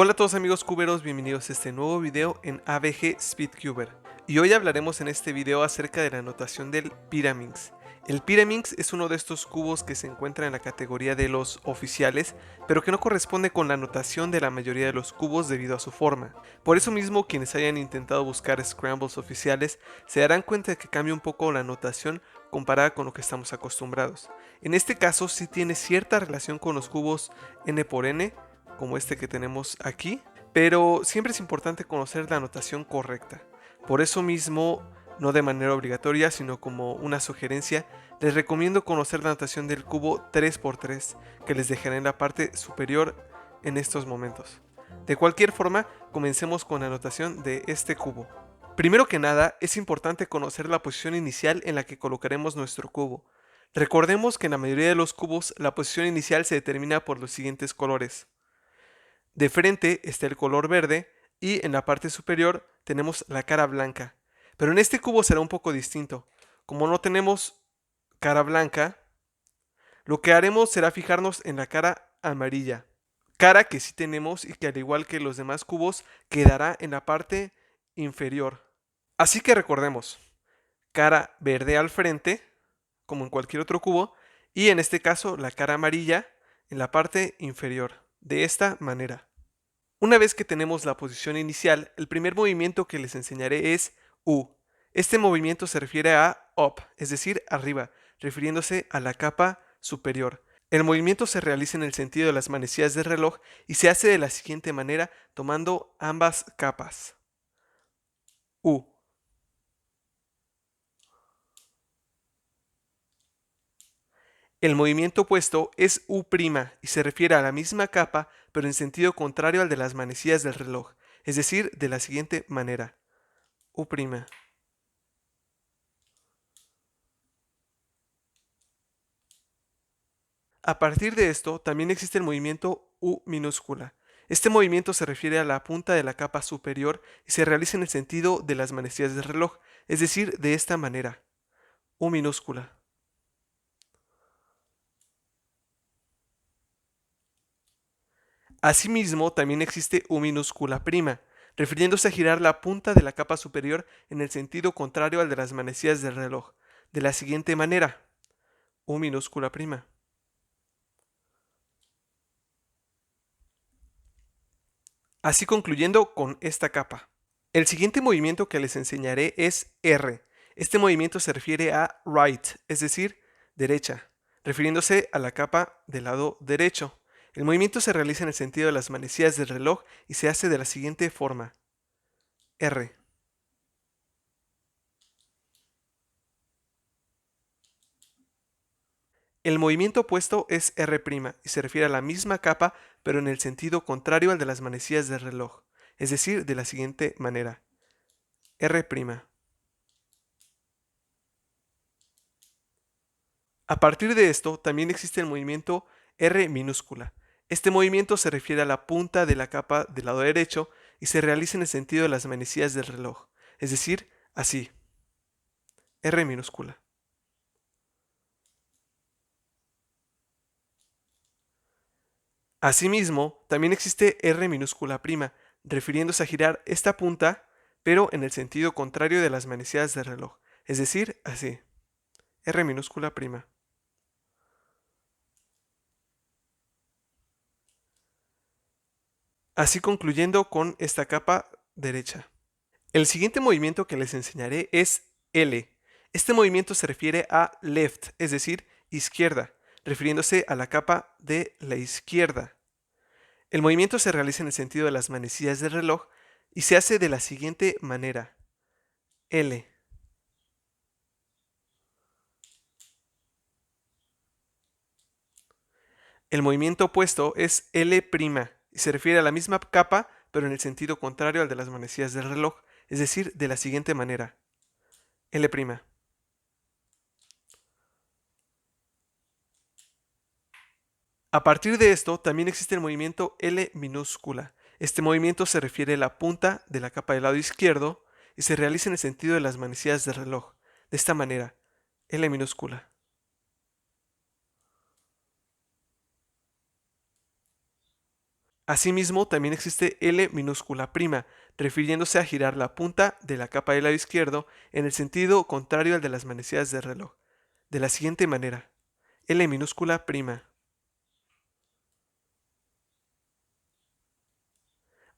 Hola a todos amigos cuberos, bienvenidos a este nuevo video en ABG Speedcuber. Y hoy hablaremos en este video acerca de la notación del Pyraminx. El Pyraminx es uno de estos cubos que se encuentra en la categoría de los oficiales, pero que no corresponde con la notación de la mayoría de los cubos debido a su forma. Por eso mismo, quienes hayan intentado buscar scrambles oficiales se darán cuenta de que cambia un poco la notación comparada con lo que estamos acostumbrados. En este caso sí tiene cierta relación con los cubos n por n, como este que tenemos aquí, pero siempre es importante conocer la notación correcta. Por eso mismo, no de manera obligatoria, sino como una sugerencia, les recomiendo conocer la notación del cubo 3×3 que les dejaré en la parte superior en estos momentos. De cualquier forma, comencemos con la notación de este cubo. Primero que nada, es importante conocer la posición inicial en la que colocaremos nuestro cubo. Recordemos que en la mayoría de los cubos la posición inicial se determina por los siguientes colores. De frente está el color verde y en la parte superior tenemos la cara blanca. Pero en este cubo será un poco distinto. Como no tenemos cara blanca, lo que haremos será fijarnos en la cara amarilla. Cara que sí tenemos y que al igual que los demás cubos quedará en la parte inferior. Así que recordemos, cara verde al frente, como en cualquier otro cubo, y en este caso la cara amarilla en la parte inferior, de esta manera. Una vez que tenemos la posición inicial, el primer movimiento que les enseñaré es U. Este movimiento se refiere a up, es decir, arriba, refiriéndose a la capa superior. El movimiento se realiza en el sentido de las manecillas del reloj y se hace de la siguiente manera, tomando ambas capas. U. El movimiento opuesto es U' y se refiere a la misma capa, pero en sentido contrario al de las manecillas del reloj, es decir, de la siguiente manera. U'. A partir de esto, también existe el movimiento U minúscula. Este movimiento se refiere a la punta de la capa superior y se realiza en el sentido de las manecillas del reloj, es decir, de esta manera. U minúscula. Asimismo, también existe U minúscula prima, refiriéndose a girar la punta de la capa superior en el sentido contrario al de las manecillas del reloj, de la siguiente manera. U minúscula prima. Así concluyendo con esta capa. El siguiente movimiento que les enseñaré es R. Este movimiento se refiere a right, es decir, derecha, refiriéndose a la capa del lado derecho. El movimiento se realiza en el sentido de las manecillas del reloj y se hace de la siguiente forma. R. El movimiento opuesto es R' y se refiere a la misma capa, pero en el sentido contrario al de las manecillas del reloj, es decir, de la siguiente manera. R'. A partir de esto, también existe el movimiento R minúscula. Este movimiento se refiere a la punta de la capa del lado derecho y se realiza en el sentido de las manecillas del reloj, es decir, así. R minúscula. Asimismo, también existe R minúscula prima, refiriéndose a girar esta punta, pero en el sentido contrario de las manecillas del reloj, es decir, así. R minúscula prima. Así concluyendo con esta capa derecha. El siguiente movimiento que les enseñaré es L. Este movimiento se refiere a left, es decir, izquierda, refiriéndose a la capa de la izquierda. El movimiento se realiza en el sentido de las manecillas del reloj y se hace de la siguiente manera. L. El movimiento opuesto es L' y se refiere a la misma capa, pero en el sentido contrario al de las manecillas del reloj, es decir, de la siguiente manera. L'. A partir de esto, también existe el movimiento L minúscula. Este movimiento se refiere a la punta de la capa del lado izquierdo y se realiza en el sentido de las manecillas del reloj, de esta manera, L minúscula. Asimismo, también existe L minúscula prima, refiriéndose a girar la punta de la capa del lado izquierdo en el sentido contrario al de las manecillas del reloj, de la siguiente manera: L minúscula prima.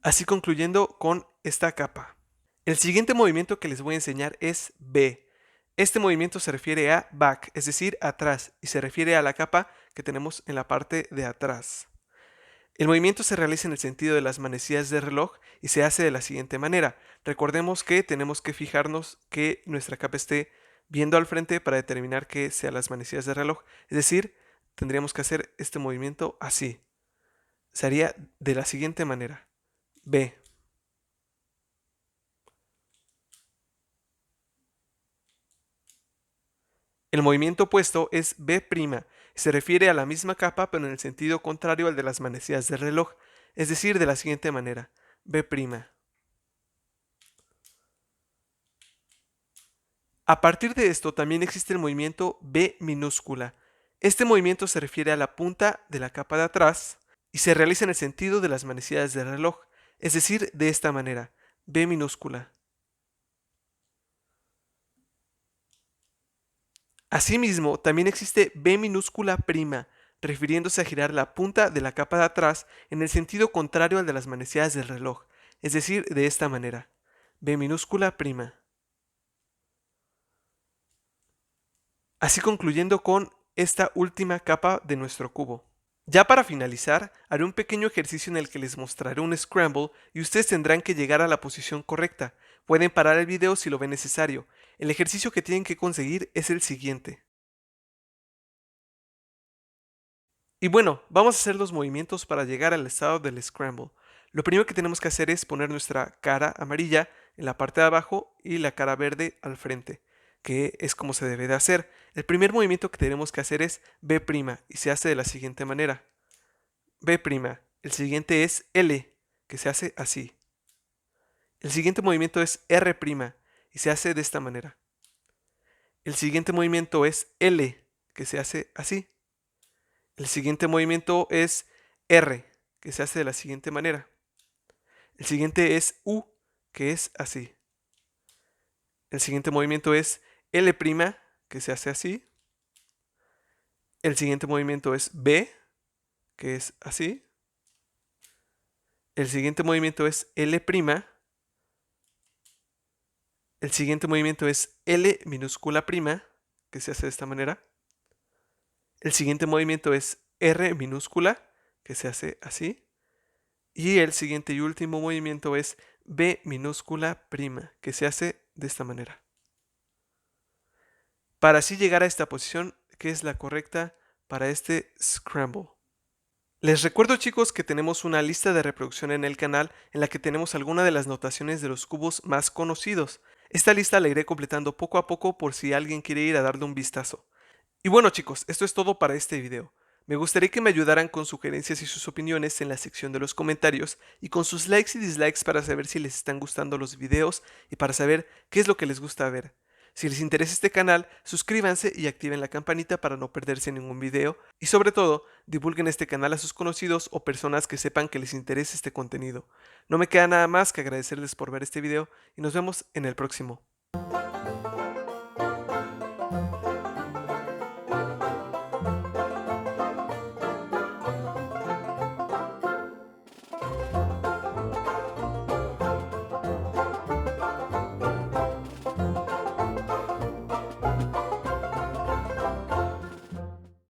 Así concluyendo con esta capa. El siguiente movimiento que les voy a enseñar es B. Este movimiento se refiere a back, es decir, atrás, y se refiere a la capa que tenemos en la parte de atrás. El movimiento se realiza en el sentido de las manecillas del reloj y se hace de la siguiente manera. Recordemos que tenemos que fijarnos que nuestra capa esté viendo al frente para determinar que sean las manecillas del reloj. Es decir, tendríamos que hacer este movimiento así. Se haría de la siguiente manera. B. El movimiento opuesto es B'. Se refiere a la misma capa pero en el sentido contrario al de las manecillas del reloj. Es decir, de la siguiente manera. B'. A partir de esto también existe el movimiento B minúscula. Este movimiento se refiere a la punta de la capa de atrás y se realiza en el sentido de las manecillas del reloj, es decir, de esta manera, B minúscula. Asimismo, también existe B minúscula prima, refiriéndose a girar la punta de la capa de atrás en el sentido contrario al de las manecillas del reloj, es decir, de esta manera, B minúscula prima. Así concluyendo con esta última capa de nuestro cubo. Ya para finalizar, haré un pequeño ejercicio en el que les mostraré un scramble y ustedes tendrán que llegar a la posición correcta. Pueden parar el video si lo ven necesario. El ejercicio que tienen que conseguir es el siguiente. Y bueno, vamos a hacer los movimientos para llegar al estado del scramble. Lo primero que tenemos que hacer es poner nuestra cara amarilla en la parte de abajo y la cara verde al frente, que es como se debe de hacer. El primer movimiento que tenemos que hacer es B' y se hace de la siguiente manera. B'. El siguiente es L, que se hace así. El siguiente movimiento es R' y se hace de esta manera. El siguiente movimiento es L, que se hace así. El siguiente movimiento es R, que se hace de la siguiente manera. El siguiente es U, que es así. El siguiente movimiento es L', que se hace así. El siguiente movimiento es B, que es así. El siguiente movimiento es L'. El siguiente movimiento es L minúscula prima, que se hace de esta manera. El siguiente movimiento es R minúscula, que se hace así. Y el siguiente y último movimiento es B minúscula prima, que se hace de esta manera. Para así llegar a esta posición, que es la correcta para este scramble. Les recuerdo, chicos, que tenemos una lista de reproducción en el canal en la que tenemos algunas de las notaciones de los cubos más conocidos. Esta lista la iré completando poco a poco por si alguien quiere ir a darle un vistazo. Y bueno, chicos, esto es todo para este video. Me gustaría que me ayudaran con sugerencias y sus opiniones en la sección de los comentarios y con sus likes y dislikes para saber si les están gustando los videos y para saber qué es lo que les gusta ver. Si les interesa este canal, suscríbanse y activen la campanita para no perderse ningún video y sobre todo, divulguen este canal a sus conocidos o personas que sepan que les interesa este contenido. No me queda nada más que agradecerles por ver este video y nos vemos en el próximo.